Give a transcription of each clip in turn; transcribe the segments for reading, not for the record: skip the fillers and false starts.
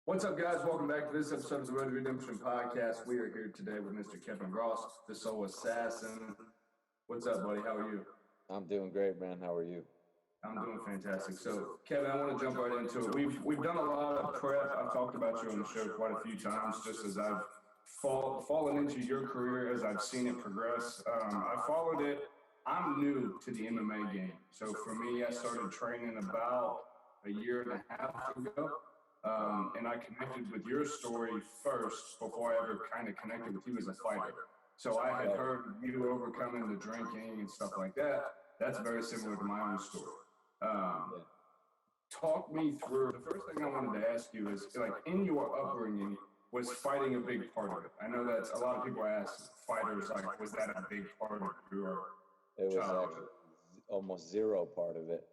What's up, guys? Welcome back to this episode of the Road to Redemption podcast. We are here today with Mr. Kevin Gross, the Soul Assassin. What's up, buddy? How are you? I'm doing great, man. How are you? I'm doing fantastic. So, Kevin, I want to jump right into it. We've done a lot of prep. I've talked about you on the show quite a few times, just as I've fallen into your career, as I've seen it progress. I followed it. I'm new to the MMA game. So for me, I started training about a year and a half ago. And I connected with your story first before I ever kind of connected with you as a fighter. So I had heard you overcoming the drinking and stuff like that. That's very similar to my own story. Talk me through, the first thing I wanted to ask you is, like, in your upbringing, was fighting a big part of it? I know that a lot of people ask fighters, like, was that a big part of your It was childhood? actually almost zero part of it.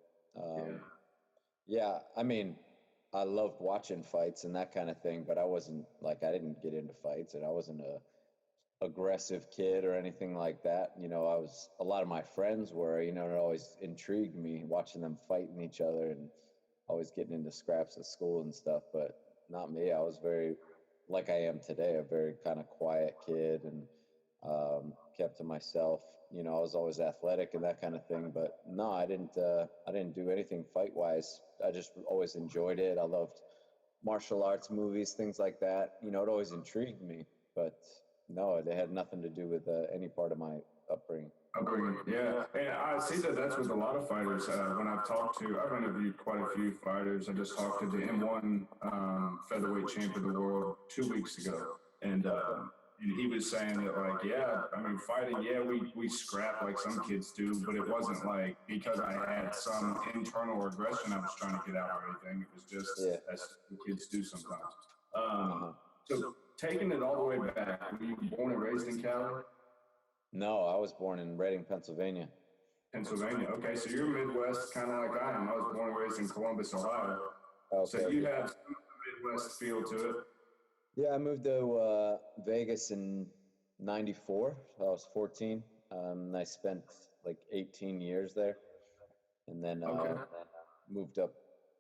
Yeah, I mean, I loved watching fights and that kind of thing, but I didn't get into fights, and I wasn't a aggressive kid or anything like that. A lot of my friends were, it always intrigued me watching them fighting each other and always getting into scraps at school and stuff, but not me. I was very, like I am today, a very kind of quiet kid, and kept to myself. I was always athletic and that kind of thing, but no, I didn't do anything fight wise. I just always enjoyed it. I loved martial arts movies, things like that. It always intrigued me, but no, it had nothing to do with any part of my upbringing. Yeah. And I see that that's with a lot of fighters. When I've interviewed quite a few fighters. I just talked to the M1 featherweight champ of the world 2 weeks ago. And he was saying that, like, fighting, we scrap like some kids do, but it wasn't like because I had some internal aggression I was trying to get out or anything. It was just as kids do sometimes. So taking it all the way back, were you born and raised in Cali? No, I was born in Reading, Pennsylvania. Pennsylvania. Okay, so you're Midwest, kind of like I am. I was born and raised in Columbus, Ohio. Okay. So you have some Midwest feel to it. Yeah, I moved to Vegas in '94. I was 14. I spent like 18 years there, and then moved up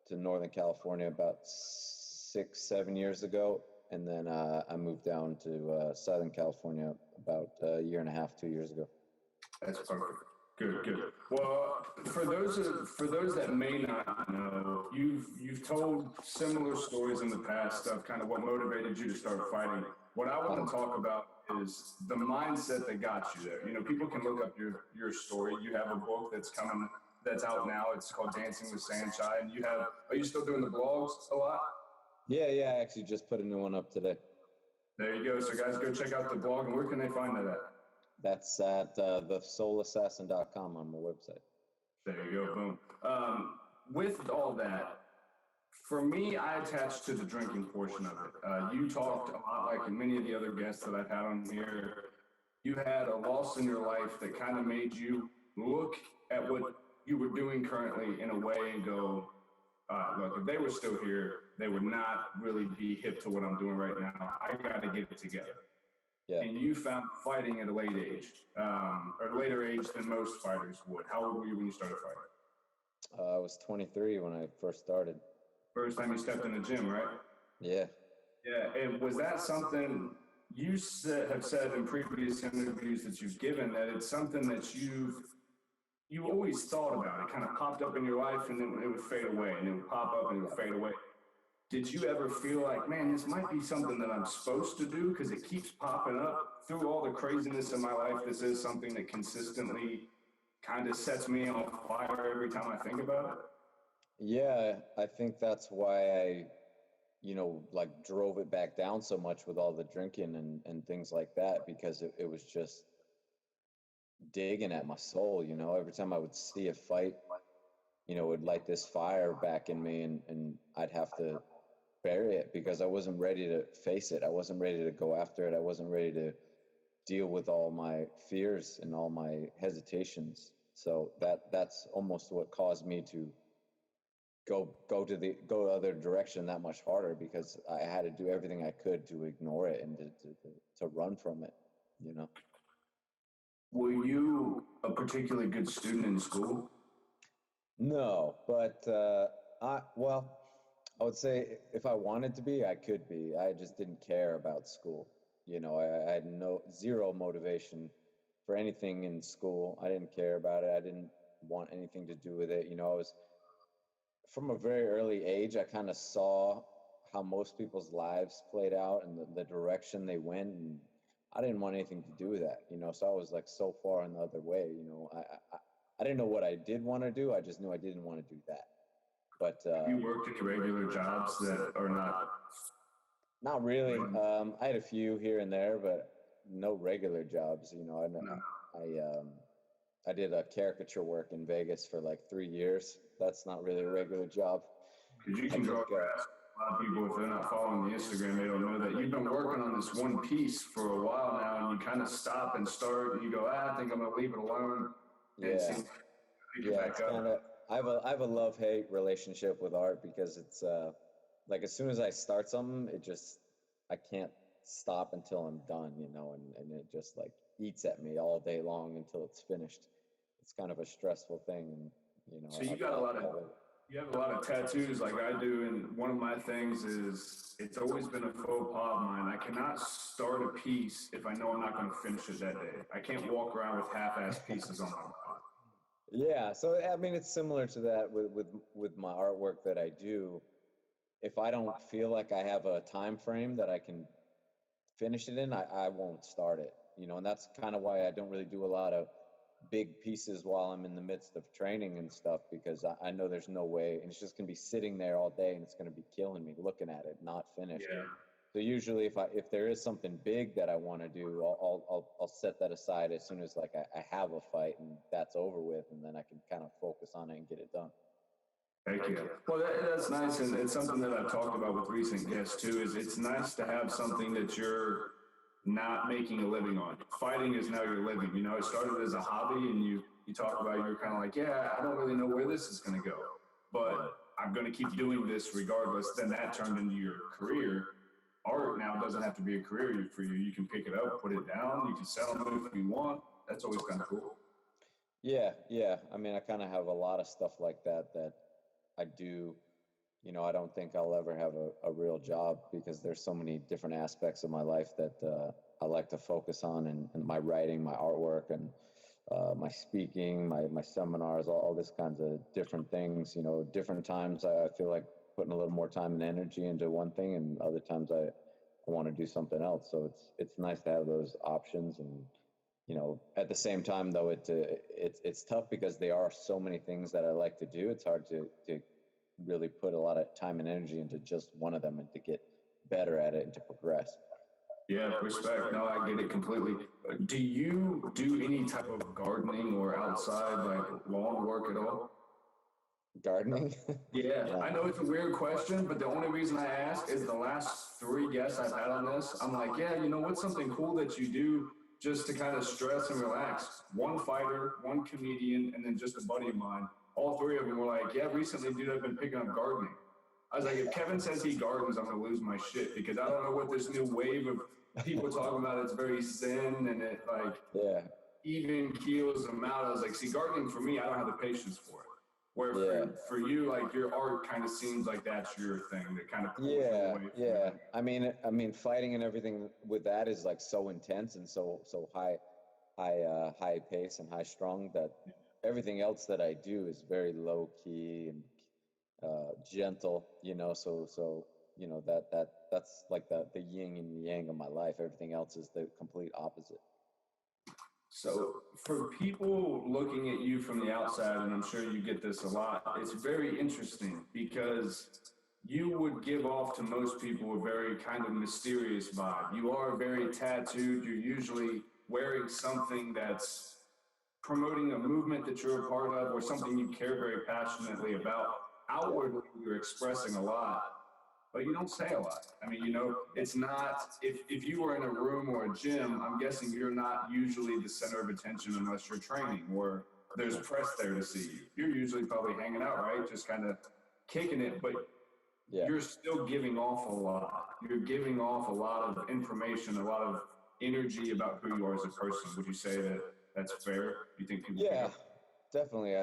to Northern California about 6-7 years ago, and then I moved down to Southern California about a year and a half, 2 years ago. That's perfect. Good. Well, for those that may not know, you've told similar stories in the past of kind of what motivated you to start fighting. What I want to talk about is the mindset that got you there. People can look up your story. You have a book that's out now. It's called Dancing with Sunshine. Are you still doing the blogs a lot? Yeah, I actually just put a new one up today. There you go. So guys, go check out the blog. And where can they find that at? That's at thesoulasssassin.com on my website. There you go, boom. With all that, for me, I attached to the drinking portion of it. You talked a lot like many of the other guests that I've had on here. You had a loss in your life that kind of made you look at what you were doing currently in a way and go, look, if they were still here, they would not really be hip to what I'm doing right now. I got to get it together. Yeah. And you found fighting at a late age, or later age than most fighters would. How old were you when you started fighting? I was 23 when I first started. First time you stepped in the gym, right? Yeah. Yeah, and was that something you have said in previous interviews that you've given, that it's something that you always thought about? It kind of popped up in your life and then it would fade away, and it would pop up and it would fade away. Did you ever feel like, man, this might be something that I'm supposed to do because it keeps popping up through all the craziness in my life? This is something that consistently kind of sets me on fire every time I think about it. Yeah, I think that's why I, drove it back down so much with all the drinking and things like that, because it was just digging at my soul. Every time I would see a fight, it would light this fire back in me, and I'd have to bury it because I wasn't ready to face it. I wasn't ready to go after it. I wasn't ready to deal with all my fears and all my hesitations. So that's almost what caused me to go the other direction that much harder, because I had to do everything I could to ignore it and to run from it. Were you a particularly good student in school? No, but I would say if I wanted to be, I could be. I just didn't care about school. I had zero motivation for anything in school. I didn't care about it. I didn't want anything to do with it. I was from a very early age, I kind of saw how most people's lives played out and the direction they went. And I didn't want anything to do with that, so I was like so far in the other way. I didn't know what I did want to do. I just knew I didn't want to do that. But you worked any regular jobs that are not really. I had a few here and there, but no regular jobs. I did a caricature work in Vegas for like 3 years. That's not really a regular job. Because you can go ask a lot of people, if they're not following the Instagram, they don't know that you've been working on this one piece for a while now, and you kind of stop and start, and you go, I think I'm going to leave it alone. Yeah, it's kind of. I have a love-hate relationship with art because it's like as soon as I start something, I can't stop until I'm done, and it just like eats at me all day long until it's finished. It's kind of a stressful thing, and So you have a lot of tattoos like I do, and one of my things is it's always been a faux pas of mine. I cannot start a piece if I know I'm not going to finish it that day. I can't walk around with half-assed pieces on my body. Yeah, so I mean it's similar to that with my artwork that I do. If I don't feel like I have a time frame that I can finish it in, I won't start it. And that's kind of why I don't really do a lot of big pieces while I'm in the midst of training and stuff, because I know there's no way, and it's just gonna be sitting there all day, and it's gonna be killing me looking at it, not finished. Yeah. So usually, if there is something big that I want to do, I'll set that aside as soon as like I have a fight and that's over with, and then I can kind of focus on it and get it done. Thank you. Well, that's nice, and it's something that I've talked about with recent guests too. Is it's nice to have something that you're not making a living on. Fighting is now your living. It started as a hobby, and you talk about you're kind of like, yeah, I don't really know where this is going to go, but I'm going to keep doing this regardless. Then that turned into your career. Art now doesn't have to be a career for you. You can pick it up, put it down. You can sell them if you want. That's always kind of cool. Yeah. I mean, I kind of have a lot of stuff like that I do. I don't think I'll ever have a real job because there's so many different aspects of my life that I like to focus on, and my writing, my artwork, and my speaking, my seminars, all this kinds of different things. Different times I feel like putting a little more time and energy into one thing, and other times I want to do something else. So it's nice to have those options. And at the same time though, it's tough because there are so many things that I like to do. It's hard to really put a lot of time and energy into just one of them and to get better at it and to progress. Yeah, respect. No, I get it completely. Do you do any type of gardening or outside like lawn work at all? Gardening? Yeah, I know it's a weird question, but the only reason I ask is the last 3 guests I've had on this, I'm like, yeah, what's something cool that you do just to kind of stress and relax? One fighter, one comedian, and then just a buddy of mine. All 3 of them were like, yeah, recently, dude, I've been picking up gardening. I was like, if Kevin says he gardens, I'm going to lose my shit, because I don't know what this new wave of people talking about. It's very zen, and it even keels them out. I was like, see, gardening for me, I don't have the patience for it. Where for you, like your art kind of seems like that's your thing that kind of pulls you away from it. I mean, fighting and everything with that is like so intense and so high pace and high strung that everything else that I do is very low key and gentle. So that's like the yin and yang of my life. Everything else is the complete opposite. So for people looking at you from the outside, and I'm sure you get this a lot, it's very interesting because you would give off to most people a very kind of mysterious vibe. You are very tattooed. You're usually wearing something that's promoting a movement that you're a part of or something you care very passionately about. Outwardly, you're expressing a lot, but you don't say a lot. I mean, it's not, if you were in a room or a gym, I'm guessing you're not usually the center of attention unless you're training or there's press there to see you. You're usually probably hanging out, right? Just kind of kicking it, but you're still giving off a lot. You're giving off a lot of information, a lot of energy about who you are as a person. Would you say that that's fair? You think people definitely.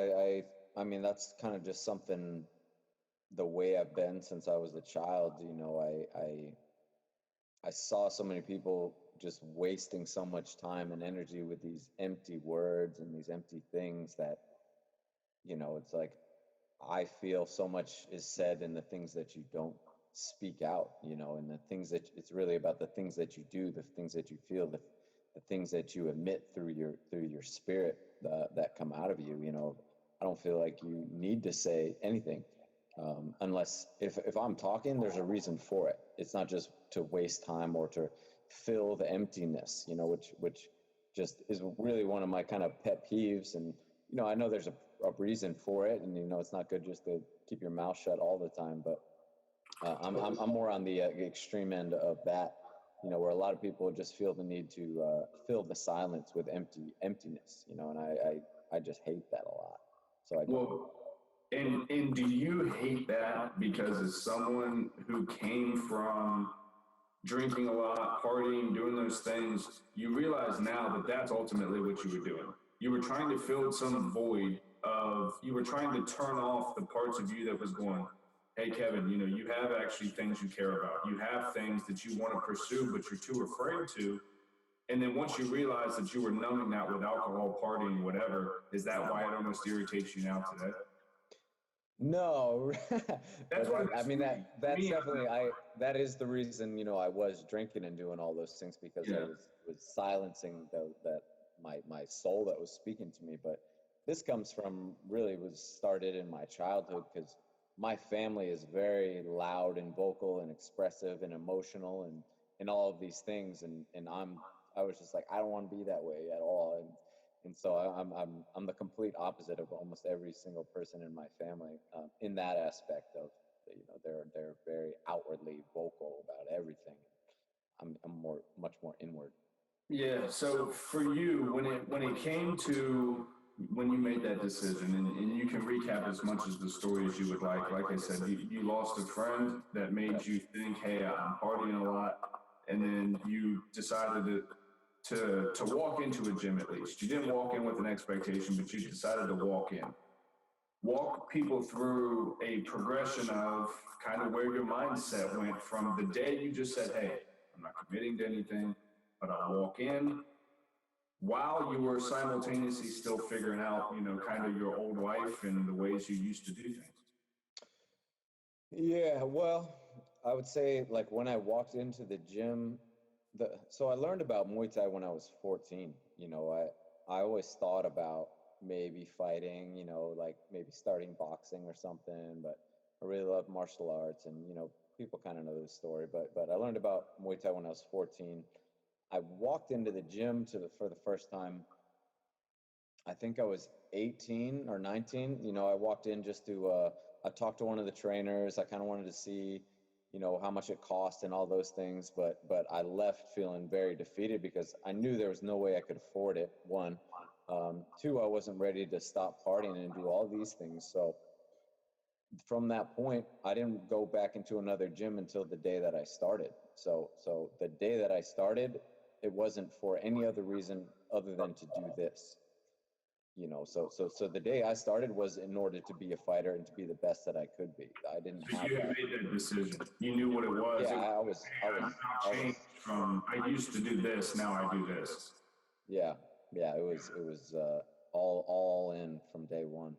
I mean, that's kind of just something the way I've been since I was a child. You know, I saw so many people just wasting so much time and energy with these empty words and these empty things that, you know, it's like I feel so much is said in the things that you don't speak out, you know, and the things that it's really about the things that you do, the things that you feel, the things that you emit through your spirit that come out of you. You know, I don't feel like you need to say anything unless if I'm talking, there's a reason for it. It's not just to waste time or to fill the emptiness, you know, which just is really one of my kind of pet peeves. And you know, I know there's a reason for it, and you know, it's not good just to keep your mouth shut all the time. But I'm more on the extreme end of that, you know, where a lot of people just feel the need to fill the silence with emptiness, you know, and I just hate that a lot. So I don't. Well, and do you hate that because as someone who came from drinking a lot, partying, doing those things, you realize now that that's ultimately what you were doing. You were trying to fill some void of, you were trying to turn off the parts of you that was going, hey, Kevin, you know, you have actually things you care about. You have things that you want to pursue, but you're too afraid to. And then once you realize that you were numbing that with alcohol, partying, whatever, is that why it almost irritates you now today? No, That's what I mean that's me. definitely that is the reason, you know, I was drinking and doing all those things because I Yeah. was silencing that my soul that was speaking to me. But this comes from really was started in my childhood because my family is very loud and vocal and expressive and emotional and all of these things and I was just like I don't want to be that way at all and so I'm the complete opposite of almost every single person in my family in that aspect of you know they're very outwardly vocal about everything. I'm much more inward. Yeah. So for you, when it came to when you made that decision, and you can recap as much as the story as you would like. Like I said, you lost a friend that made you think, hey, I'm partying a lot, and then you decided to walk into a gym at least. You didn't walk in with an expectation, but you decided to walk in. Walk people through a progression of kind of where your mindset went from the day you just said, hey, I'm not committing to anything, but I'll walk in while you were simultaneously still figuring out, you know, kind of your old life and the ways you used to do things. Yeah, well, I would say like when I walked into the gym, so I learned about Muay Thai when I was 14. You know, I always thought about maybe fighting, you know, like maybe starting boxing or something, but I really love martial arts and you know, people kind of know this story, but I learned about Muay Thai when I was 14. I walked into the gym for the first time. I think I was 18 or 19. You know, I walked in just to, I talked to one of the trainers. I kind of wanted to see, you know, how much it cost and all those things. But I left feeling very defeated because I knew there was no way I could afford it. One, two, I wasn't ready to stop partying and do all these things. So from that point, I didn't go back into another gym until the day that I started. So the day that I started, it wasn't for any other reason other than to do this. You know, so the day I started was in order to be a fighter and to be the best that I could be. I didn't So have you had that. made that decision. You knew what it was. Yeah, I'm now changed from I used to do this, now I do this. yeah, yeah. It was all in from day one.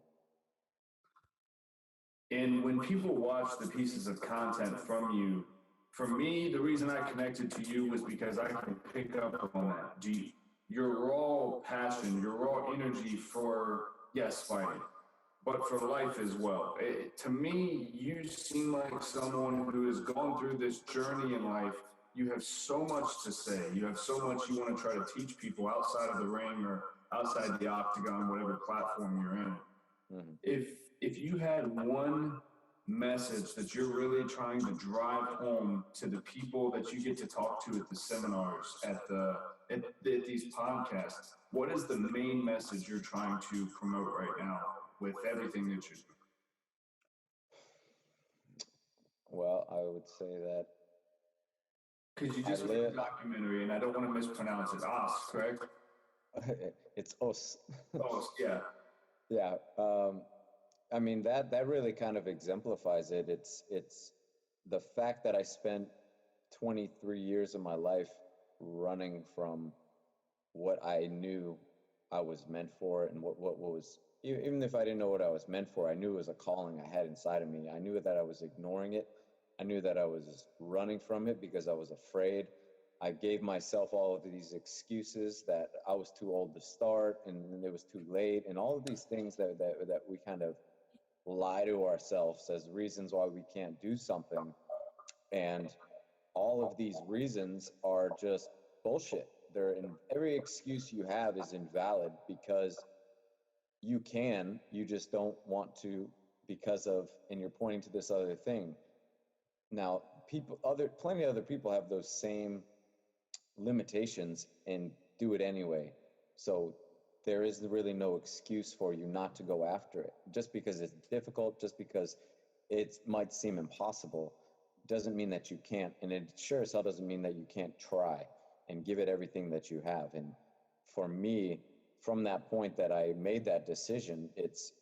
And when people watch the pieces of content from you, for me, the reason I connected to you was because I can pick up on that. Your raw passion, your raw energy for, yes, fighting, but for life as well. To me, you seem like someone who has gone through this journey in life. You have so much to say. You have so much you want to try to teach people outside of the ring or outside the octagon, whatever platform you're in. Mm-hmm. If you had one message that you're really trying to drive home to the people that you get to talk to at the seminars, at these podcasts, what is the main message you're trying to promote right now with everything that you're doing? Well, I would say that Because you just made a documentary, and I don't want to mispronounce it. Os, correct? it's us. Os, yeah. Yeah. I mean, that really kind of exemplifies it. It's the fact that I spent 23 years of my life running from what I knew I was meant for, and what was, even if I didn't know what I was meant for, I knew it was a calling I had inside of me. I knew that I was ignoring it. I knew that I was running from it because I was afraid. I gave myself all of these excuses that I was too old to start and it was too late, and all of these things that we kind of lie to ourselves as reasons why we can't do something. And all of these reasons are just bullshit. Every excuse you have is invalid because you just don't want to, because of, and you're pointing to this other thing. Now, plenty of other people have those same limitations and do it anyway. So there is really no excuse for you not to go after it. Just because it's difficult, just because it might seem impossible, doesn't mean that you can't. And it sure as hell doesn't mean that you can't try and give it everything that you have. And for me, from that point that I made that decision, it's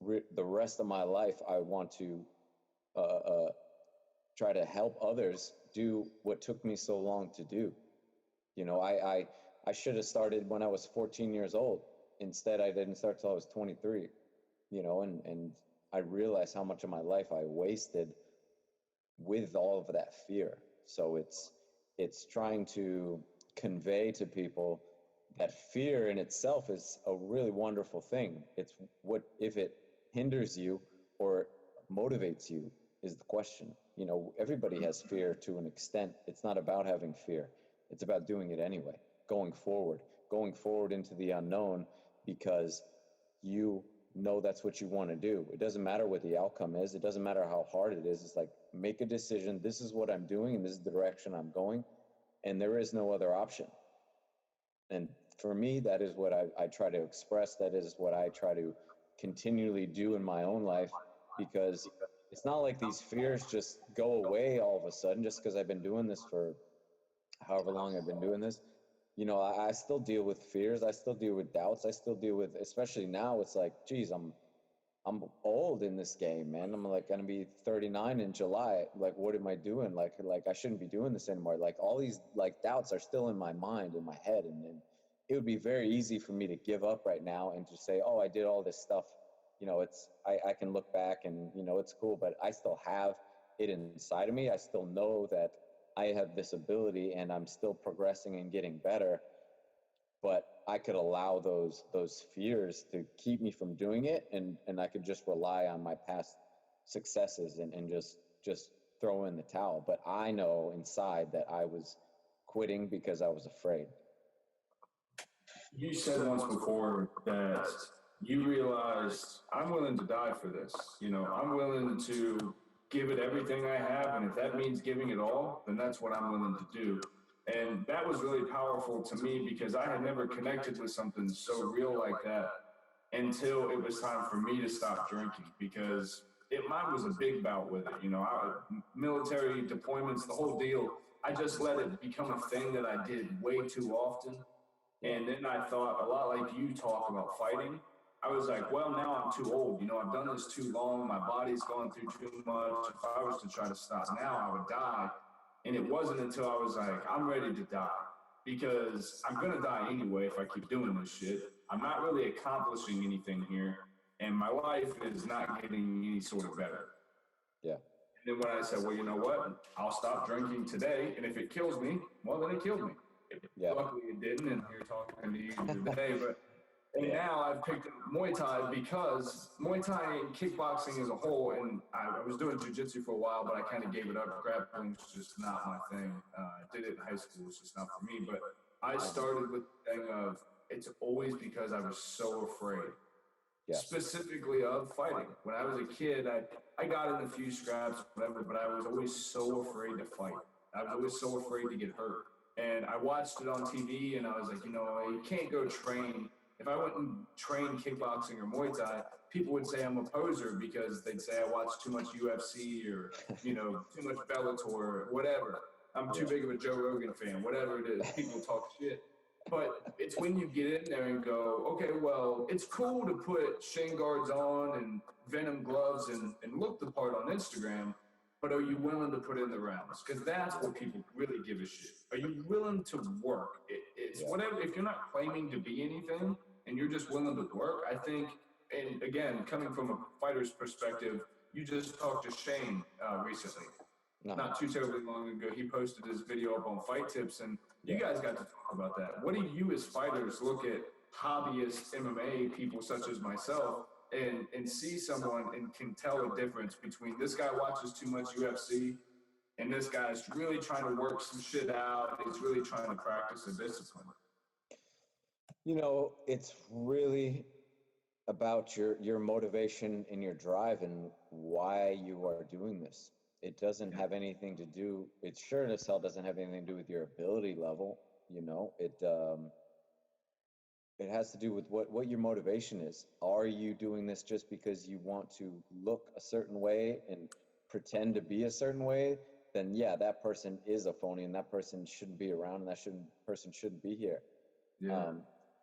the rest of my life, I want to try to help others do what took me so long to do. You know, I should have started when I was 14 years old. Instead, I didn't start till I was 23, you know, and I realized how much of my life I wasted with all of that fear. So it's trying to convey to people that fear in itself is a really wonderful thing. It's what, if it hinders you or motivates you, is the question. You know, everybody has fear to an extent. It's not about having fear. It's about doing it anyway, going forward into the unknown, because you know that's what you want to do. It doesn't matter what the outcome is. It doesn't matter how hard it is. It's like, make a decision. This is what I'm doing, and this is the direction I'm going, and there is no other option. And for me, that is what I try to express. That is what I try to continually do in my own life, because it's not like these fears just go away all of a sudden just because I've been doing this for however long I've been doing this. You know, I still deal with fears. I still deal with doubts. I still deal with, especially now, it's like, geez, I'm old in this game, man. I'm like going to be 39 in July. Like, what am I doing? Like I shouldn't be doing this anymore. Like, all these like doubts are still in my mind, in my head. And it would be very easy for me to give up right now and to say, oh, I did all this stuff. You know, I can look back and, you know, it's cool, but I still have it inside of me. I still know that I have this ability and I'm still progressing and getting better, but I could allow those fears to keep me from doing it. And I could just rely on my past successes and just throw in the towel. But I know inside that I was quitting because I was afraid. You said once before that you realized, I'm willing to die for this. You know, I'm willing to give it everything I have, and if that means giving it all, then that's what I'm willing to do. And that was really powerful to me because I had never connected with something so real like that until it was time for me to stop drinking, because mine was a big bout with it. You know, military deployments, the whole deal. I just let it become a thing that I did way too often. And then I thought, a lot like you talk about fighting, I was like, well, now I'm too old. You know, I've done this too long. My body's gone through too much. If I was to try to stop now, I would die. And it wasn't until I was like, I'm ready to die, because I'm going to die anyway if I keep doing this shit. I'm not really accomplishing anything here, and my life is not getting any sort of better. Yeah. And then when I said, well, you know what? I'll stop drinking today, and if it kills me, well, then it killed me. Yeah. Luckily it didn't, and here talking to you today, but and now I've picked up Muay Thai because Muay Thai and kickboxing as a whole, and I was doing jiu-jitsu for a while, but I kind of gave it up. Grappling was just not my thing. I did it in high school. It's just not for me. But I started with the thing of, it's always because I was so afraid, specifically of fighting. When I was a kid, I got in a few scraps, whatever, but I was always so afraid to fight. I was always so afraid to get hurt. And I watched it on TV, and I was like, you know, you can't go train. If I went and trained kickboxing or Muay Thai, people would say I'm a poser because they'd say I watch too much UFC or, you know, too much Bellator or whatever. I'm too big of a Joe Rogan fan, whatever it is. People talk shit. But it's when you get in there and go, okay, well, it's cool to put shin guards on and Venom gloves and look the part on Instagram, but are you willing to put in the rounds? Because that's what people really give a shit. Are you willing to work? It's whatever. If you're not claiming to be anything and you're just willing to work, I think, and again, coming from a fighter's perspective, you just talked to Shane recently. Not too terribly long ago, he posted his video up on Fight Tips, and you guys got to talk about that. What do you as fighters look at hobbyist MMA people such as myself and see someone and can tell a difference between this guy watches too much UFC and this guy's really trying to work some shit out, he's really trying to practice a discipline? You know, it's really about your motivation and your drive and why you are doing this. It doesn't have anything to do, it sure as hell doesn't have anything to do with your ability level, you know. It has to do with what your motivation is. Are you doing this just because you want to look a certain way and pretend to be a certain way? Then yeah, that person is a phony and that person shouldn't be around and person shouldn't be here. Yeah.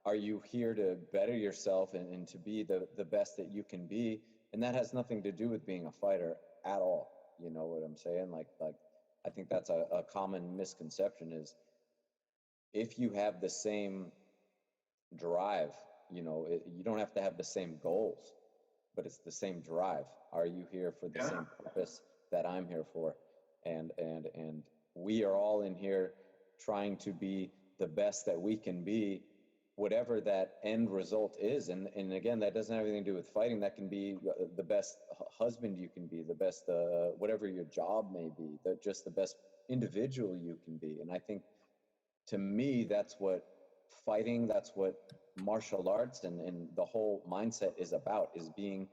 Are you here to better yourself and to be the best that you can be? And that has nothing to do with being a fighter at all. You know what I'm saying? Like I think that's a common misconception is if you have the same drive, you know, you don't have to have the same goals, but it's the same drive. Are you here for the same purpose that I'm here for? And we are all in here trying to be the best that we can be, whatever that end result is. And again, that doesn't have anything to do with fighting. That can be the best husband you can be, the best, whatever your job may be, just the best individual you can be. And I think to me, that's what fighting, that's what martial arts and the whole mindset is about, is being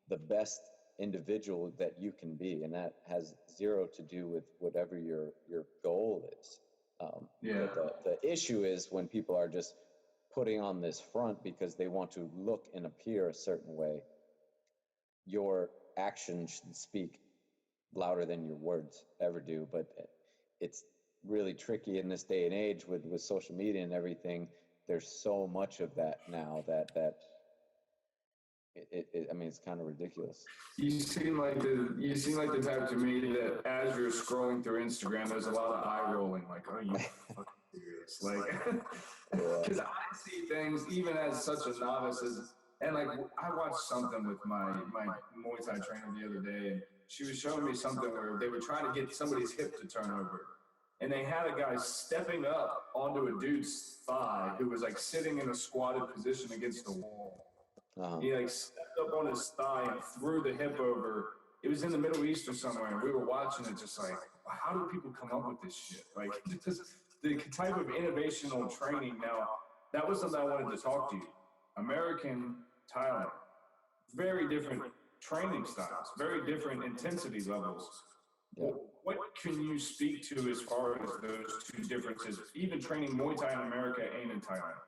the best individual that you can be. And that has zero to do with whatever your goal is. But the issue is when people are just putting on this front because they want to look and appear a certain way. Your actions should speak louder than your words ever do, but it's really tricky in this day and age with social media and everything. There's so much of that now that I mean, it's kind of ridiculous. You seem like the type to me that as you're scrolling through Instagram, there's a lot of eye rolling, like, are you fucking serious? Like, because I see things even as such a novice and like I watched something with my Muay Thai trainer the other day, and she was showing me something where they were trying to get somebody's hip to turn over, and they had a guy stepping up onto a dude's thigh who was like sitting in a squatted position against the wall. He like stepped up on his thigh and threw the hip over. It was in the Middle East or somewhere, and we were watching it just like, how do people come up with this shit? Like, just the type of innovational training. Now, that was something I wanted to talk to you. American, Thailand, very different training styles, very different intensity levels. What can you speak to as far as those two differences, even training Muay Thai in America and in Thailand?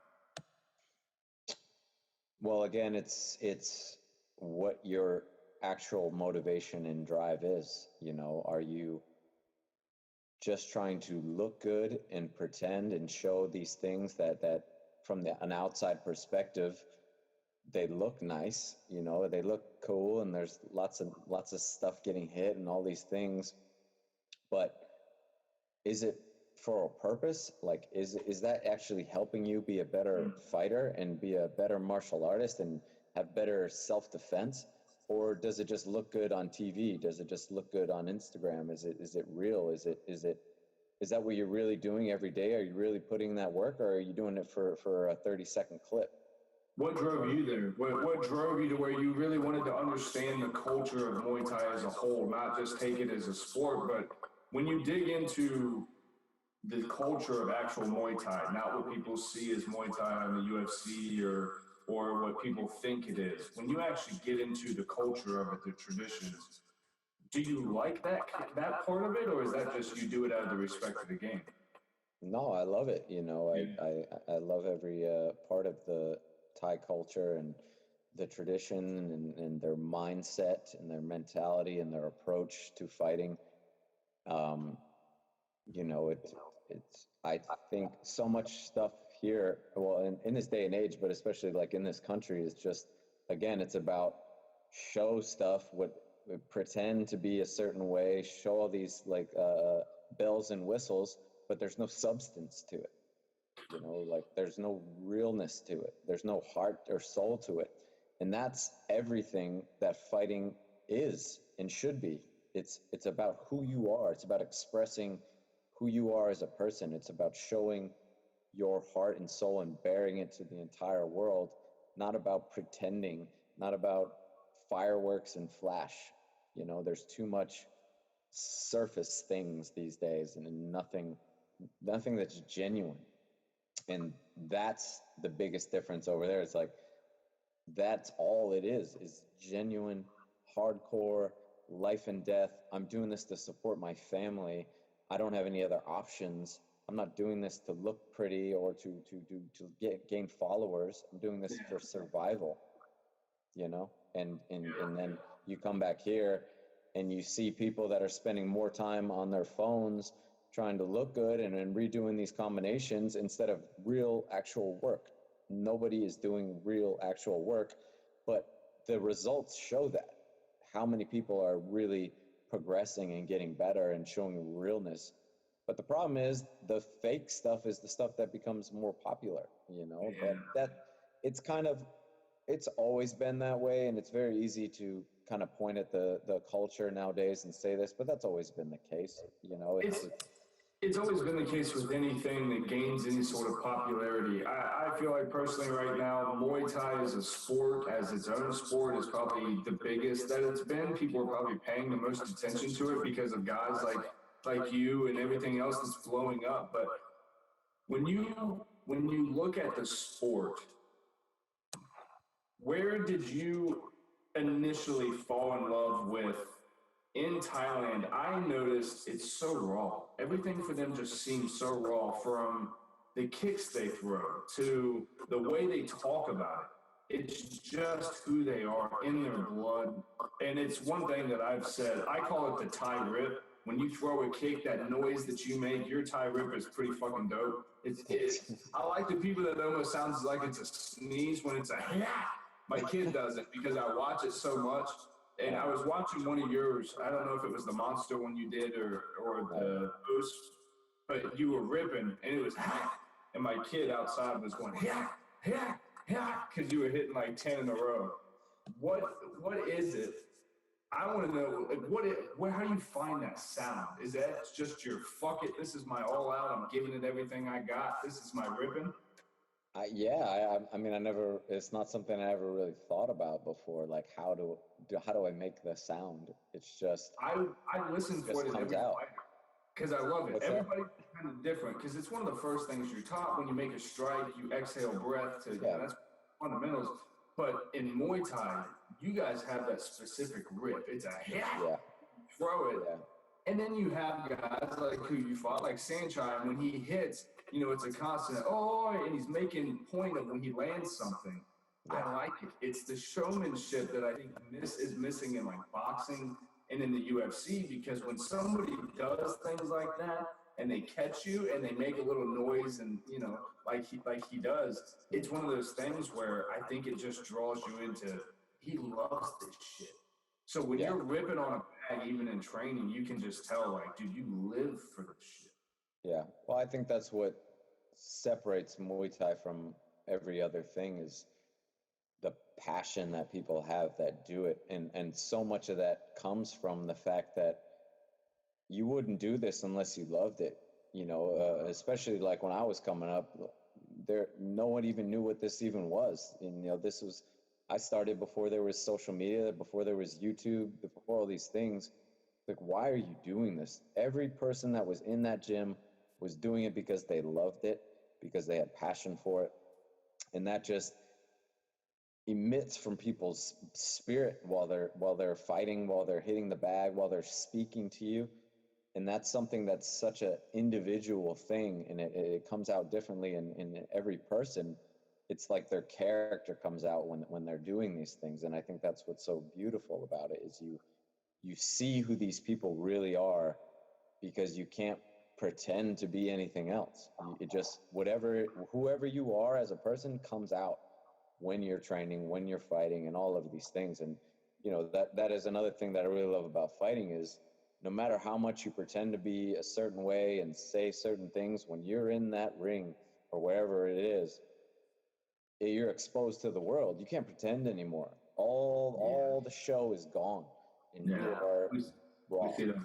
Well, again, it's what your actual motivation and drive is. You know, are you just trying to look good and pretend and show these things that from an outside perspective, they look nice, you know, they look cool, and there's lots of stuff getting hit and all these things, but is it for a purpose? Like, is that actually helping you be a better fighter and be a better martial artist and have better self-defense? Or does it just look good on TV? Does it just look good on Instagram? Is it real? Is that what you're really doing every day? Are you really putting in that work, or are you doing it for a 30-second clip? What drove you there? What drove you to where you really wanted to understand the culture of Muay Thai as a whole, not just take it as a sport, but when you dig into the culture of actual Muay Thai, not what people see as Muay Thai on the UFC or what people think it is. When you actually get into the culture of it, the traditions, do you like that part of it, or is that just you do it out of the respect of the game? No, I love it. You know, I love every part of the Thai culture and the tradition and their mindset and their mentality and their approach to fighting. You know, I think so much stuff here, well, in this day and age, but especially like in this country, is just, again, it's about show stuff, pretend to be a certain way, show all these like bells and whistles, but there's no substance to it. You know, like there's no realness to it. There's no heart or soul to it. And that's everything that fighting is and should be. It's about who you are. It's about expressing who you are as a person. It's about showing your heart and soul and bearing it to the entire world, not about pretending, not about fireworks and flash. You know, there's too much surface things these days and nothing that's genuine. And that's the biggest difference over there. It's like, that's all it is genuine, hardcore, life and death. I'm doing this to support my family. I don't have any other options. I'm not doing this to look pretty or to gain followers. I'm doing this for survival, you know? And then you come back here and you see people that are spending more time on their phones trying to look good and redoing these combinations instead of real actual work. Nobody is doing real actual work, but the results show that. How many people are really progressing and getting better and showing realness. But the problem is the fake stuff is the stuff that becomes more popular, you know. Yeah. But that it's always been that way, and it's very easy to kind of point at the culture nowadays and say this, but that's always been the case, you know. It's always been the case with anything that gains any sort of popularity. I feel like personally right now, Muay Thai as a sport, as its own sport, is probably the biggest that it's been. People are probably paying the most attention to it because of guys like you and everything else that's blowing up. But when you look at the sport, where did you initially fall in love with? In Thailand, I noticed it's so raw. Everything for them just seems so raw, from the kicks they throw to the way they talk about it. It's just who they are in their blood. And it's one thing that I've said, I call it the Thai rip. When you throw a kick, that noise that you make, your Thai rip is pretty fucking dope. I like the people that almost sounds like it's a sneeze when it's a yeah. My kid does it because I watch it so much. And I was watching one of yours. I don't know if it was the monster one you did or the boost, but you were ripping and it was ha. And my kid outside was going yeah, yeah, yeah, because you were hitting like 10 in a row. What is it? I want to know, like, how do you find that sound? Is that just your fuck it? This is my all out. I'm giving it everything I got. This is my ripping. I mean, it's not something I ever really thought about before. Like, how do I make the sound? It's just, I listen for it comes out. Because I love it. Everybody's kind of different, because it's one of the first things you're taught when you make a strike. You exhale breath to, that's fundamentals. But in Muay Thai, you guys have that specific rip. It's a hit, throw it. Yeah. And then you have guys like who you fought, like Sanchai, when he hits, you know, it's a constant, and he's making point of when he lands something. Yeah. I like it. It's the showmanship that I think is missing in like boxing and in the UFC, because when somebody does things like that and they catch you and they make a little noise and, you know, like he does, it's one of those things where I think it just draws you into, he loves this shit. So when you're ripping on a bag, even in training, you can just tell, like, dude, you live for this shit. Yeah. Well, I think that's what separates Muay Thai from every other thing, is the passion that people have that do it. And so much of that comes from the fact that you wouldn't do this unless you loved it. You know, especially like when I was coming up, no one even knew what this even was. And, you know, I started before there was social media, before there was YouTube, before all these things. Like, why are you doing this? Every person that was in that gym was doing it because they loved it, because they had passion for it. And that just emits from people's spirit while they're fighting, while they're hitting the bag, while they're speaking to you. And that's something that's such an individual thing, and it comes out differently in every person. It's like their character comes out when they're doing these things. And I think that's what's so beautiful about it, is you see who these people really are, because you can't pretend to be anything else. It just, whoever you are as a person comes out when you're training, when you're fighting, and all of these things. And, you know, that is another thing that I really love about fighting is no matter how much you pretend to be a certain way and say certain things, when you're in that ring or wherever it is, you're exposed to the world. You can't pretend anymore. All the show is gone, and you are raw. We see that.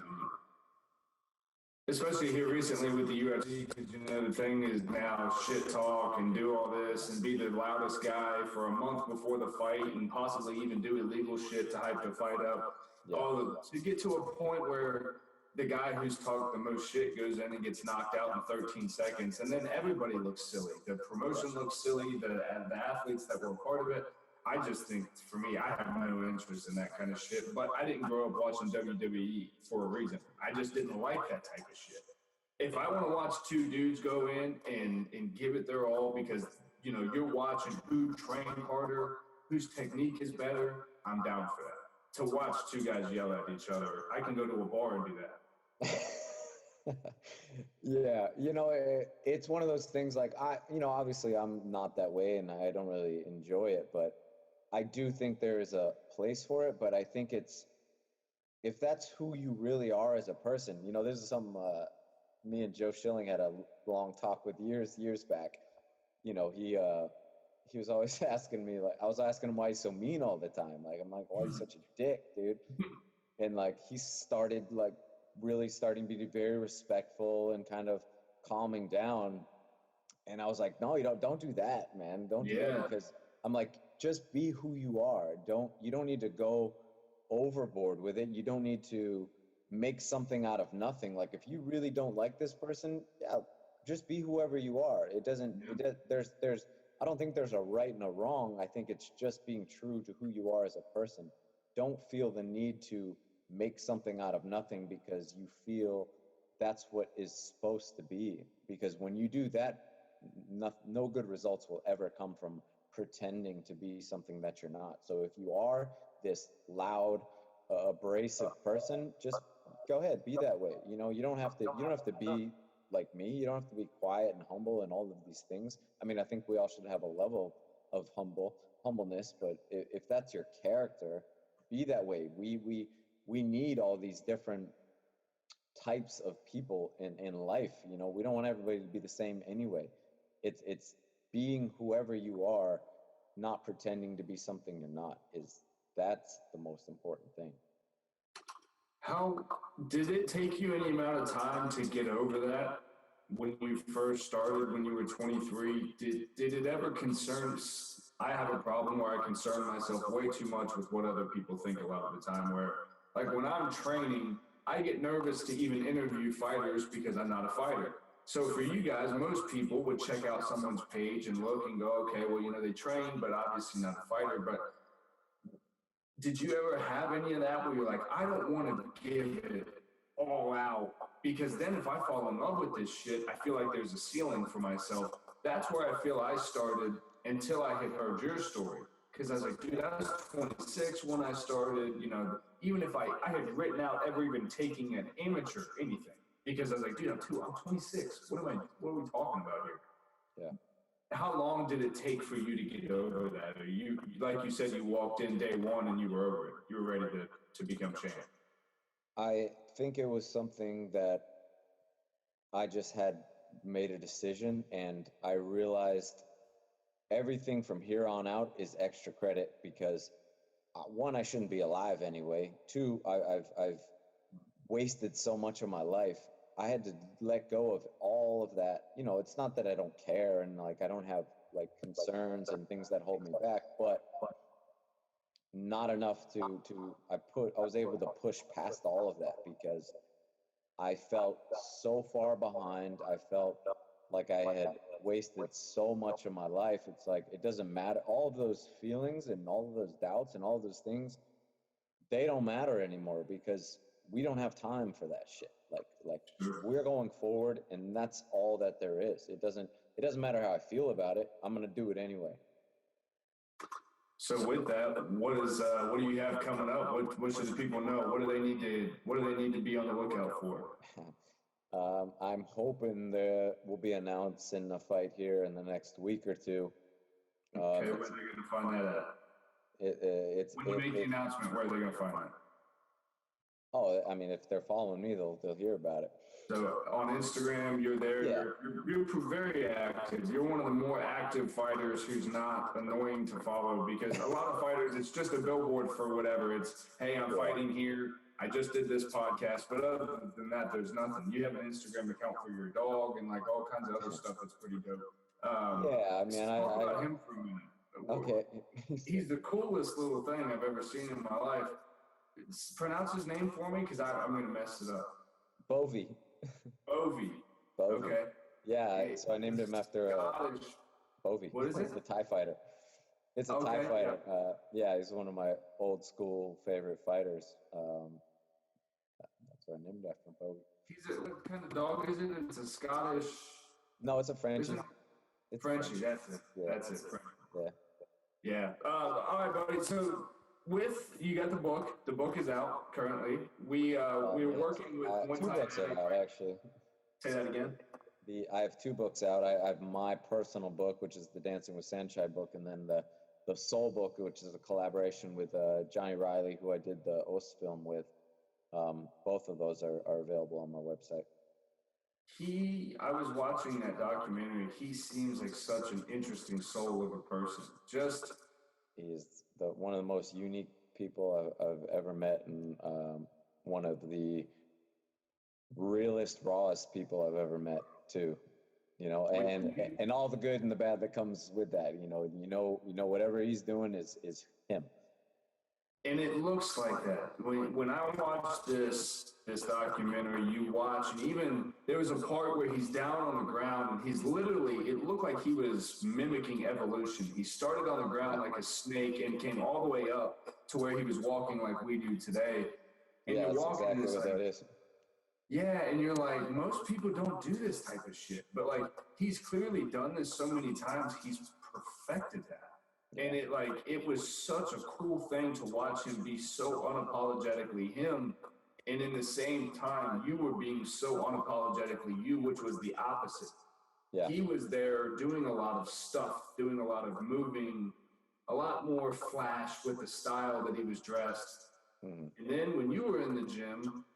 Especially here recently with the UFC, because, you know, the thing is now shit talk and do all this and be the loudest guy for a month before the fight and possibly even do illegal shit to hype the fight up. To get to a point where the guy who's talked the most shit goes in and gets knocked out in 13 seconds, and then everybody looks silly. The promotion looks silly, the athletes that were part of it. I just think, for me, I have no interest in that kind of shit. But I didn't grow up watching WWE for a reason. I just didn't like that type of shit. If I want to watch two dudes go in and give it their all because, you know, you're watching who trained harder, whose technique is better, I'm down for that. To watch two guys yell at each other, I can go to a bar and do that. Yeah, you know, it's one of those things like you know, obviously I'm not that way and I don't really enjoy it, but I do think there is a place for it. But I think if that's who you really are as a person, you know, there's some, me and Joe Schilling had a long talk with years back. You know, he was always asking me, like, I was asking him why he's so mean all the time. Like, I'm like, why are you such a dick, dude? And like, he started like really starting to be very respectful and kind of calming down. And I was like, no, you don't do that, man. Don't do that, because I'm like, just be who you are. You don't need to go overboard with it. You don't need to make something out of nothing. Like, if you really don't like this person, just be whoever you are. It doesn't, I don't think there's a right and a wrong. I think it's just being true to who you are as a person. Don't feel the need to make something out of nothing because you feel that's what is supposed to be. Because when you do that, no good results will ever come from pretending to be something that you're not. So if you are this loud, abrasive person, just go ahead, be that way. You know, you don't have to be like me. You don't have to be quiet and humble and all of these things. I mean, I think we all should have a level of humbleness, but if that's your character, be that way. We need all these different types of people in life. You know, we don't want everybody to be the same anyway. It's being whoever you are, not pretending to be something you're not. That's the most important thing. How did it take you any amount of time to get over that when you first started, when you were 23? Did it ever concern? I have a problem where I concern myself way too much with what other people think a lot of the time, where, like, when I'm training, I get nervous to even interview fighters because I'm not a fighter. So for you guys, most people would check out someone's page and look and go, okay, well, you know, they train, but obviously not a fighter. But did you ever have any of that where you're like, I don't want to give it all out, because then if I fall in love with this shit, I feel like there's a ceiling for myself. That's where I feel I started until I had heard your story. Because I was like, dude, I was 26 when I started, you know, even if I had written out ever even taking an amateur anything. Because I was like, dude, I'm 26. What are we talking about here? Yeah. How long did it take for you to get over that? Or you, like you said, you walked in day one and you were over it. You were ready to become champ. I think it was something that I just had made a decision, and I realized everything from here on out is extra credit because, one, I shouldn't be alive anyway. Two, I've wasted so much of my life. I had to let go of all of that. You know, it's not that I don't care and like I don't have like concerns and things that hold me back, but not enough to I was able to push past all of that because I felt so far behind. I felt like I had wasted so much of my life. It's like, it doesn't matter. All of those feelings and all of those doubts and all of those things, they don't matter anymore because we don't have time for that shit. Like we're going forward, and that's all that there is. It doesn't matter how I feel about it. I'm going to do it anyway. So with that, what do you have coming up? What should the people know? What do they need to be on the lookout for? I'm hoping that we'll be announcing a fight here in the next week or two. Okay, where are they going to find that at? When you make the announcement, where are they going to find that? Oh, I mean, if they're following me, they'll hear about it. So on Instagram, you're there. Yeah. You're very active. You're one of the more active fighters who's not annoying to follow, because a lot of fighters, it's just a billboard for whatever. It's, hey, I'm fighting here. I just did this podcast. But other than that, there's nothing. You have an Instagram account for your dog and like all kinds of other stuff that's pretty dope. Yeah, I mean, talk about him for a minute. Okay. He's the coolest little thing I've ever seen in my life. Pronounce his name for me, because I'm going to mess it up. Bovie. Bovie. Okay. Yeah, so I named him after Bovie. What is it? It's a TIE fighter. It's a TIE fighter. Yeah, he's one of my old school favorite fighters. That's what I named after him, Bovie. What kind of dog is it? It's a Scottish. No, it's a Frenchie. It's Frenchie. That's it. Yeah. That's it. Yeah. Yeah. All right, buddy. So you got the book. The book is out currently. We were working with two books are out, actually. Say that again. I have two books out. I have my personal book, which is the Dancing with Sanchai book, and then the Soul book, which is a collaboration with Johnny Riley, who I did the OS film with. Both of those are available on my website. I was watching that documentary. He seems like such an interesting soul of a person. He is one of the most unique people I've ever met, and one of the realest, rawest people I've ever met too. You know, and all the good and the bad that comes with that. You know, whatever he's doing is him. And it looks like that. When I watched this documentary, you watch, and even there was a part where he's down on the ground, and he's literally, it looked like he was mimicking evolution. He started on the ground like a snake and came all the way up to where he was walking like we do today. And yeah, you're that's walking exactly what that is. Yeah, and you're like, most people don't do this type of shit. But like, he's clearly done this so many times, he's perfected that. And it was such a cool thing to watch him be so unapologetically him. And in the same time, you were being so unapologetically you, which was the opposite. Yeah. He was there doing a lot of stuff, doing a lot of moving, a lot more flash with the style that he was dressed. Mm-hmm. And then when you were in the gym,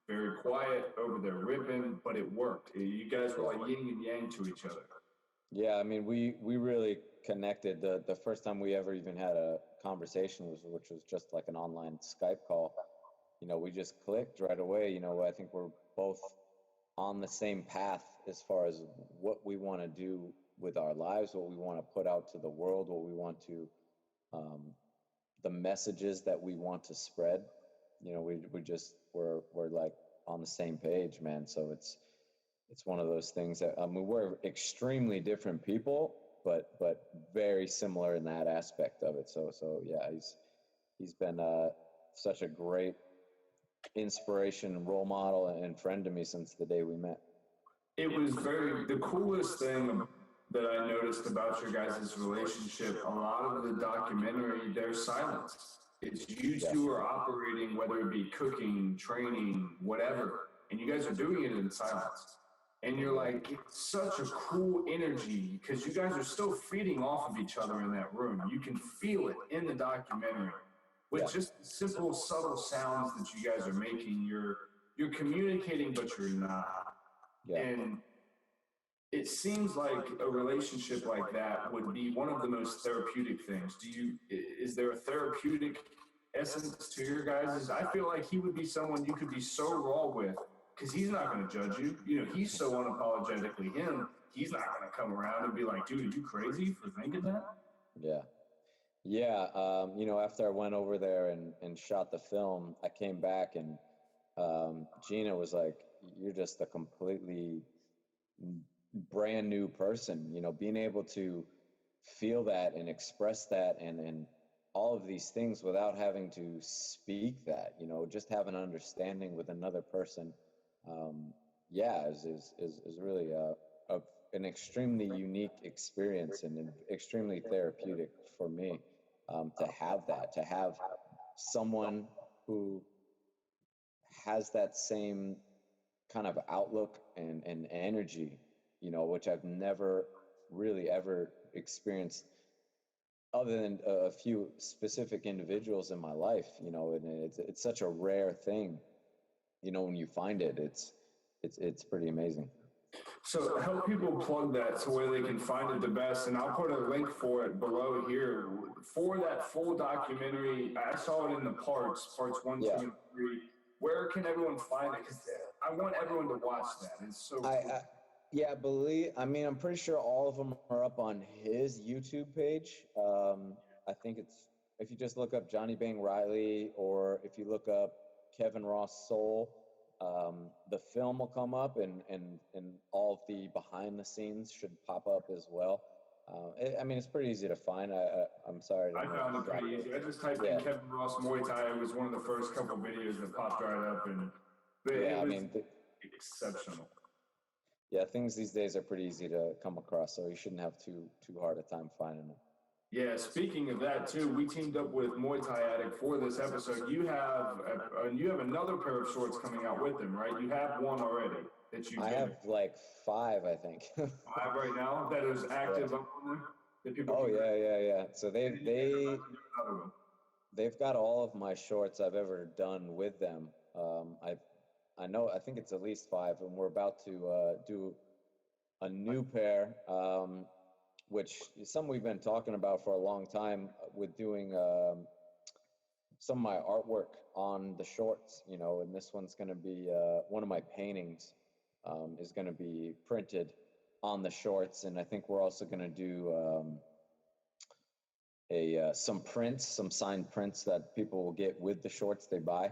very quiet over there ripping, but it worked. You guys were like yin and yang to each other. Yeah, I mean, we really connected. The first time we ever even had a conversation which was just like an online Skype call. You know, we just clicked right away. You know, I think we're both on the same path as far as what we want to do with our lives, what we want to put out to the world, what we want to, the messages that we want to spread. You know, we're like on the same page, man. So it's one of those things that, I mean, we're extremely different people, but very similar in that aspect of it. So yeah, he's been such a great inspiration, role model, and friend to me since the day we met. It was the coolest thing that I noticed about your guys' relationship. A lot of the documentary, there's silence. It's you two are operating, whether it be cooking, training, whatever, and you guys are doing it in silence. And you're like, it's such a cool energy because you guys are still feeding off of each other in that room. You can feel it in the documentary with just simple, subtle sounds that you guys are making. You're communicating, but you're not. Yeah. And it seems like a relationship like that would be one of the most therapeutic things. Is there a therapeutic essence to your guys'? I feel like he would be someone you could be so raw with, because he's not going to judge you. You know, he's so unapologetically him. He's not going to come around and be like, dude, are you crazy for thinking that? Yeah. Yeah. You know, after I went over there and shot the film, I came back and Gina was like, you're just a completely brand new person. You know, being able to feel that and express that and all of these things without having to speak that, you know, just have an understanding with another person. Is really an extremely unique experience and extremely therapeutic for me to have someone who has that same kind of outlook and energy, you know, which I've never really ever experienced other than a few specific individuals in my life, you know, and it's such a rare thing, you know, when you find it, it's pretty amazing. So help people plug that to where they can find it the best, and I'll put a link for it below here. For that full documentary, I saw it in the parts one, Yeah. 2, and 3. Where can everyone find it? Because I want everyone to watch that. It's so cool. Yeah, I mean, I'm pretty sure all of them are up on his YouTube page. I think if you just look up Johnny Bang Riley, or if you look up Kevin Ross Soul, the film will come up, and all of the behind the scenes should pop up as well. I mean, it's pretty easy to find. I'm sorry. I found it pretty easy. I just typed in Kevin Ross Muay Thai. It was one of the first couple videos that popped right up, and it was exceptional. Yeah, things these days are pretty easy to come across, so you shouldn't have too hard a time finding them. Yeah, speaking of that too, we teamed up with Muay Thai Addict for this episode. You have another pair of shorts coming out with them, right? You have one already that you. I have like 5, I think. 5 right now that is active up on them. Oh yeah. So they've got all of my shorts I've ever done with them. I think it's at least 5, and we're about to do a new pair, which is something we've been talking about for a long time, with doing some of my artwork on the shorts, you know, and this one's going to be one of my paintings is going to be printed on the shorts, and I think we're also going to do some signed prints that people will get with the shorts they buy.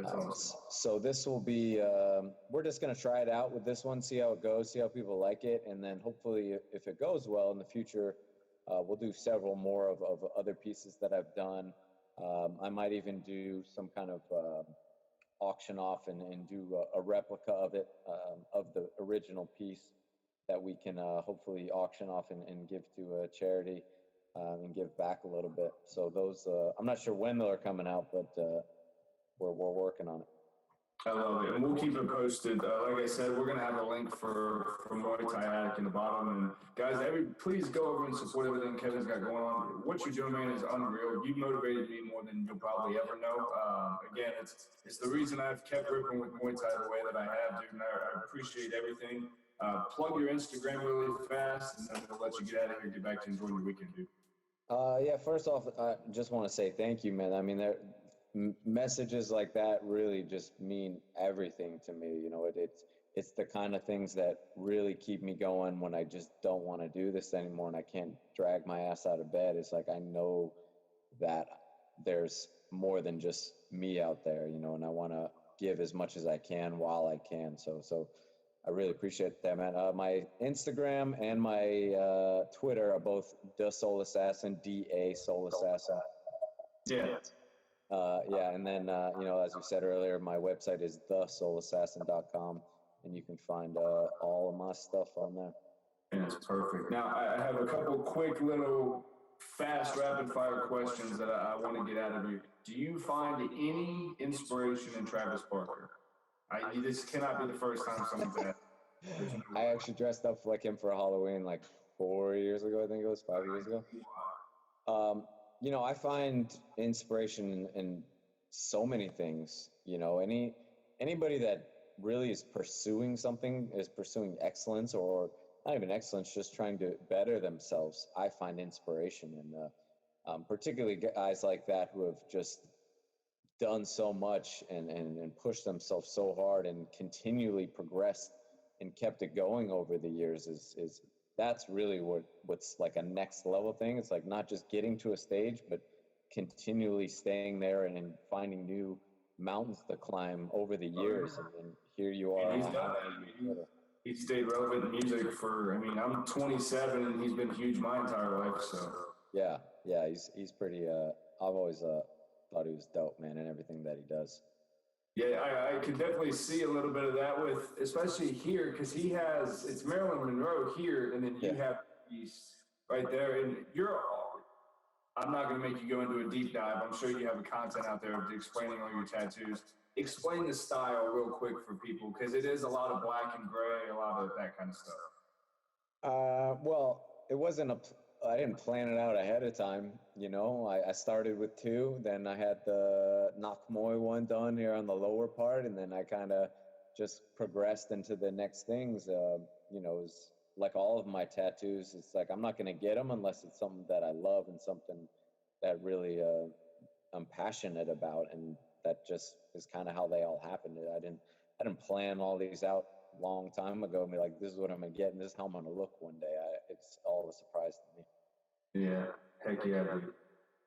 Awesome. So this will be, we're just going to try it out with this one, see how it goes, see how people like it. And then hopefully if it goes well in the future, we'll do several more of other pieces that I've done. I might even do some kind of auction off and do a replica of it, of the original piece that we can hopefully auction off and give to a charity and give back a little bit. So those, I'm not sure when they're coming out, but we're working on it. I love it, and we'll keep it posted. Like I said, we're gonna have a link for Muay Thai Addict in the bottom. And guys, please go over and support everything Kevin's got going on. What you're doing, man, is unreal. You motivated me more than you'll probably ever know. Again, it's the reason I've kept ripping with Muay Thai the way that I have, dude. And I appreciate everything. Plug your Instagram really fast, and then we'll let you get out of here and get back to enjoying your weekend, dude. Yeah. First off, I just want to say thank you, man. I mean, messages like that really just mean everything to me. You know, it's the kind of things that really keep me going when I just don't want to do this anymore and I can't drag my ass out of bed. It's like I know that there's more than just me out there, you know, and I want to give as much as I can while I can. So I really appreciate that, man. My Instagram and my Twitter are both The Soul Assassin, DA Soul Assassin. Yeah. And then, you know, as we said earlier, my website is thesoulassassin.com, and you can find all of my stuff on there. That's perfect. Now, I have a couple quick little fast rapid-fire questions that I want to get out of you. Do you find any inspiration in Travis Barker? This cannot be the first time someone's asked. I actually dressed up like him for Halloween like 4 years ago, I think it was 5 years ago. You know, I find inspiration in so many things. You know, anybody that really is pursuing something, is pursuing excellence, or not even excellence, just trying to better themselves, I find inspiration in, particularly guys like that who have just done so much and pushed themselves so hard and continually progressed and kept it going over the years is that's really what's like a next level thing. It's like not just getting to a stage, but continually staying there and finding new mountains to climb over the years. And here you are. He's stayed relevant in music for, I'm 27 and he's been huge my entire life. So yeah, he's pretty, I've always thought he was dope, man, and everything that he does. Yeah, I can definitely see a little bit of that with, especially here, because it's Marilyn Monroe here, and then you have East right there, and I'm not going to make you go into a deep dive. I'm sure you have a content out there of explaining all your tattoos. explain the style real quick for people, because it is a lot of black and gray, a lot of that kind of stuff. Well, it wasn't I didn't plan it out ahead of time. You know, I started with 2, then I had the Nakmoy one done here on the lower part, and then I kind of just progressed into the next things. You know, it was like all of my tattoos. It's like I'm not going to get them unless it's something that I love and something that really I'm passionate about, and that just is kind of how they all happened. I didn't plan all these out long time ago and be like, this is what I'm gonna get and this is how I'm gonna look one day. It's all a surprise to me. Yeah, heck yeah, dude.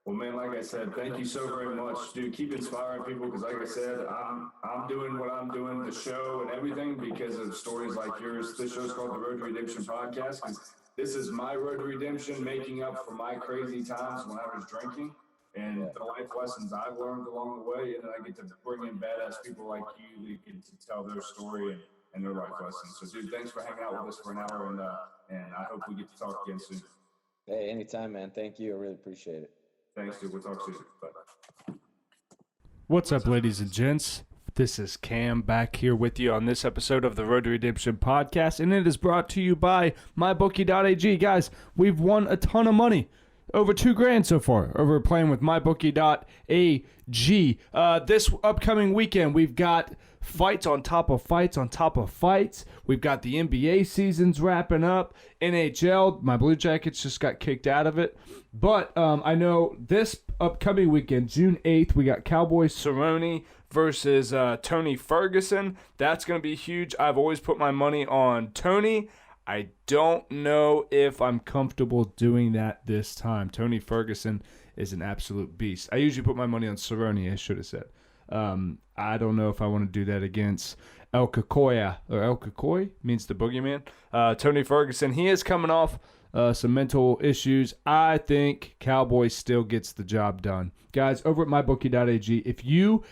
Well, man, like I said, thank you so very much, dude. Keep inspiring people, because like I said, I'm doing what I'm doing, the show and everything, because of stories like yours. This show's called the Road to Redemption Podcast, because this is my road to redemption, making up for my crazy times when I was drinking and the life lessons I've learned along the way. And then I get to bring in badass people like you that get to tell their story and their life lessons. So, dude, thanks for hanging out with us for an hour, and I hope we get to talk again soon. Hey, anytime, man. Thank you. I really appreciate it. Thanks, dude. We'll talk soon. Bye. What's up, ladies and gents? This is Cam back here with you on this episode of the Road to Redemption Podcast, and it is brought to you by MYBOOKIE.AG. Guys, we've won a ton of money. Over $2,000 so far over playing with MYBOOKIE.AG. This upcoming weekend, we've got fights on top of fights on top of fights. We've got the NBA seasons wrapping up. NHL, my Blue Jackets just got kicked out of it. But I know this upcoming weekend, June 8th, we got Cowboy Cerrone versus Tony Ferguson. That's going to be huge. I've always put my money on Tony. I don't know if I'm comfortable doing that this time. Tony Ferguson is an absolute beast. I usually put my money on Cerrone, I should have said. I don't know if I want to do that against El Cacoya, or El Cacoy means the boogeyman. Tony Ferguson, he is coming off some mental issues. I think Cowboy still gets the job done. Guys, over at MYBOOKIE.AG, if you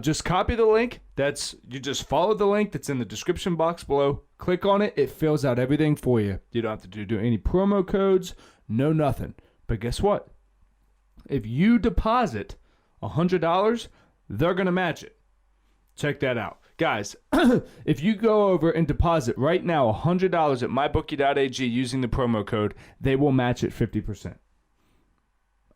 just copy the link, you just follow the link that's in the description box below, click on it, it fills out everything for you. You don't have to do any promo codes, no nothing. But guess what? If you deposit $100, they're going to match it. Check that out. Guys, if you go over and deposit right now $100 at MYBOOKIE.AG using the promo code, they will match it 50%.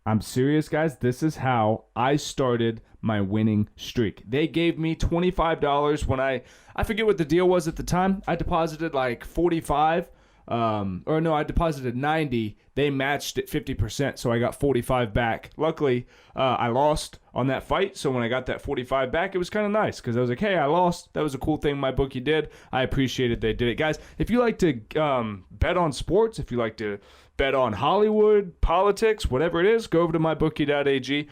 I'm serious, guys. This is how I started my winning streak. They gave me $25 when I forget what the deal was at the time. I deposited like 45. I deposited 90. They matched it 50%, so I got 45 back. Luckily, I lost on that fight, so when I got that 45 back, it was kind of nice because I was like, hey, I lost. That was a cool thing my bookie did. I appreciated they did it. Guys, if you like to bet on sports, if you like to bet on Hollywood, politics, whatever it is, go over to MYBOOKIE.AG.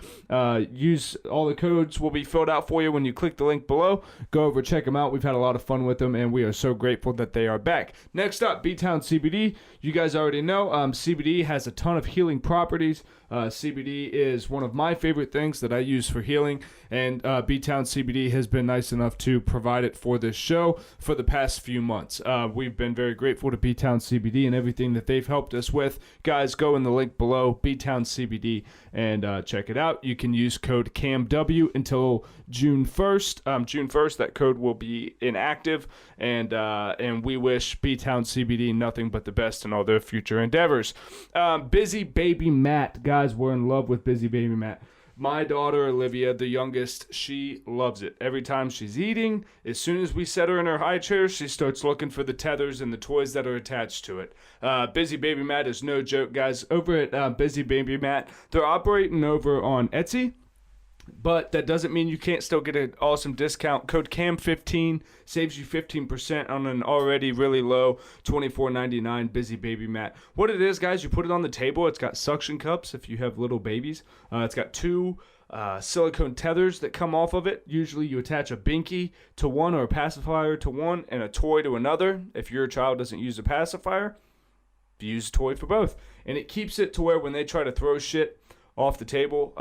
Use all the codes will be filled out for you when you click the link below. Go over, check them out. We've had a lot of fun with them, and we are so grateful that they are back. Next up, BTOWN CBD. You guys already know CBD has a ton of healing properties. CBD is one of my favorite things that I use for healing, and BTOWN CBD has been nice enough to provide it for this show for the past few months. We've been very grateful to BTOWN CBD and everything that they've helped us with. Guys, go in the link below, BTOWN CBD, and check it out. You can use code CAMW until June 1st. June 1st, that code will be inactive, and we wish BTOWN CBD nothing but the best in all their future endeavors. Busy Baby Matt. Guys, we're in love with Busy Baby Matt. My daughter, Olivia, the youngest, she loves it. Every time she's eating, as soon as we set her in her high chair, she starts looking for the tethers and the toys that are attached to it. Busy Baby Matt is no joke, guys. Over at Busy Baby Matt, they're operating over on Etsy, but that doesn't mean you can't still get an awesome discount. Code CAM15 saves you 15% on an already really low $24.99 Busy Baby Mat. What it is, guys, you put it on the table. It's got suction cups if you have little babies. It's got two silicone tethers that come off of it. Usually you attach a binky to one or a pacifier to one and a toy to another. If your child doesn't use a pacifier, you use a toy for both. And it keeps it to where when they try to throw shit off the table,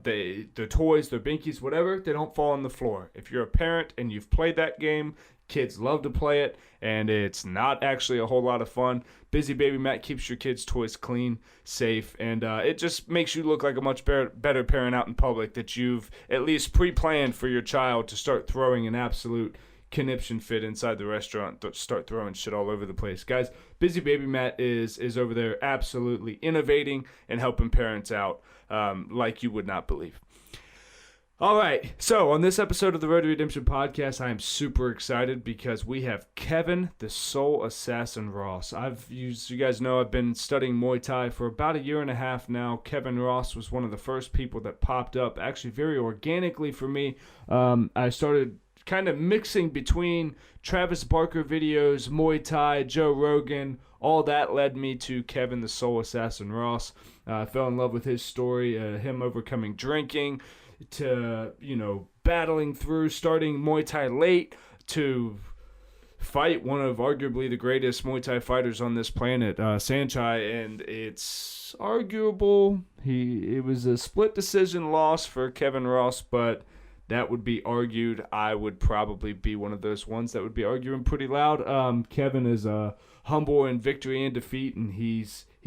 their toys, their binkies, whatever, they don't fall on the floor. If you're a parent and you've played that game, Kids love to play it, and it's not actually a whole lot of fun. Busy Baby Mat keeps your kids' toys clean, safe, and it just makes you look like a much better parent out in public that you've at least pre-planned for your child to start throwing an absolute conniption fit inside the restaurant, start throwing shit all over the place. Guys, Busy Baby Mat is over there absolutely innovating and helping parents out like you would not believe. All right, so on this episode of the Road to Redemption podcast, I am super excited because we have Kevin, the Soul Assassin Ross. You guys know, I've been studying Muay Thai for about 1.5 years now. Kevin Ross was one of the first people that popped up, actually very organically for me. I started kind of mixing between Travis Barker videos, Muay Thai, Joe Rogan. All that led me to Kevin, the Soul Assassin Ross. I fell in love with his story, him overcoming drinking, to, battling through, starting Muay Thai late, to fight one of arguably the greatest Muay Thai fighters on this planet, Saenchai, and it's arguable. It was a split decision loss for Kevin Ross, but that would be argued. I would probably be one of those ones that would be arguing pretty loud. Kevin is humble in victory and defeat, and he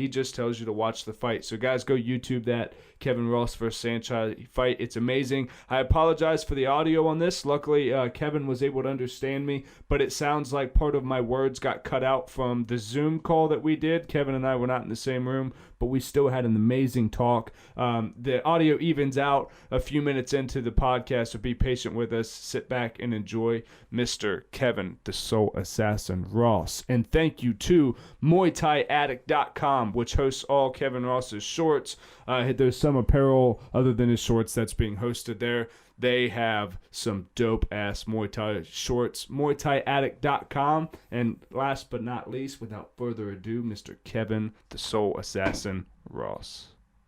just tells you to watch the fight. So guys, go YouTube that Kevin Ross versus Saenchai fight. It's amazing. I apologize for the audio on this. Luckily, Kevin was able to understand me, but it sounds like part of my words got cut out from the Zoom call that we did. Kevin and I were not in the same room, but we still had an amazing talk. The audio evens out a few minutes into the podcast, so be patient with us. Sit back and enjoy Mr. Kevin, the Soul Assassin Ross. And thank you to MYBOOKIE.AG, which hosts all Kevin Ross's shorts. There's some apparel other than his shorts that's being hosted there. They have some dope-ass Muay Thai shorts, MYBOOKIE.AG. And last but not least, without further ado, Mr. Kevin, the Soul Assassin Ross.